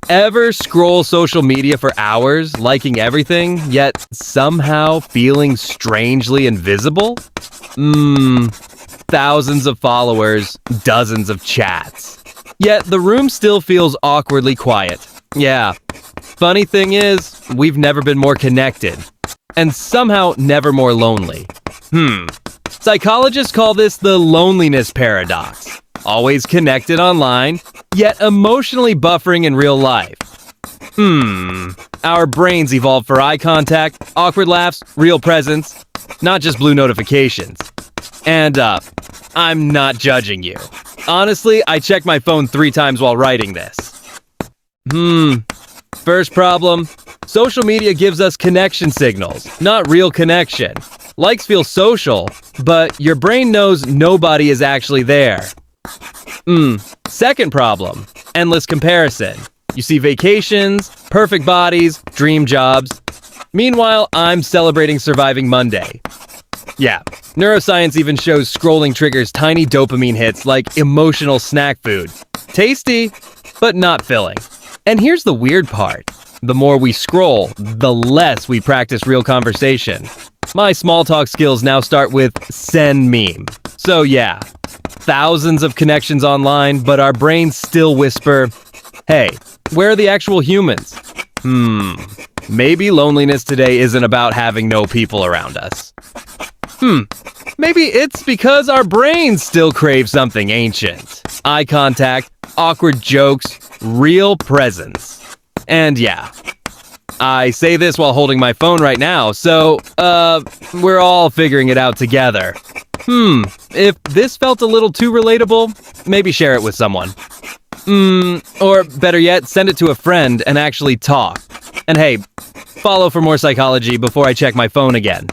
Ever scroll social media for hours, liking everything, yet somehow feeling strangely invisible? Thousands of followers, dozens of chats. Yet the room still feels awkwardly quiet. Yeah. Funny thing is, we've never been more connected. And somehow never more lonely. Psychologists call this the loneliness paradox. Always connected online, yet emotionally buffering in real life. Our brains evolved for eye contact, awkward laughs, real presence, not just blue notifications. And I'm not judging you. Honestly, I checked my phone 3 times while writing this. First problem, social media gives us connection signals, not real connection. Likes feel social, but your brain knows nobody is actually there. Second problem, endless comparison. You see vacations, perfect bodies, dream jobs. Meanwhile, I'm celebrating surviving Monday. Yeah, neuroscience even shows scrolling triggers tiny dopamine hits like emotional snack food. Tasty, but not filling. And here's the weird part. The more we scroll, the less we practice real conversation. My small talk skills now start with send meme. So yeah, thousands of connections online, but our brains still whisper, hey, where are the actual humans? Maybe loneliness today isn't about having no people around us. Maybe it's because our brains still crave something ancient. Eye contact, awkward jokes, real presence. And yeah, I say this while holding my phone right now, so, we're all figuring it out together. If this felt a little too relatable, maybe share it with someone. Or better yet, send it to a friend and actually talk. And hey, follow for more psychology before I check my phone again.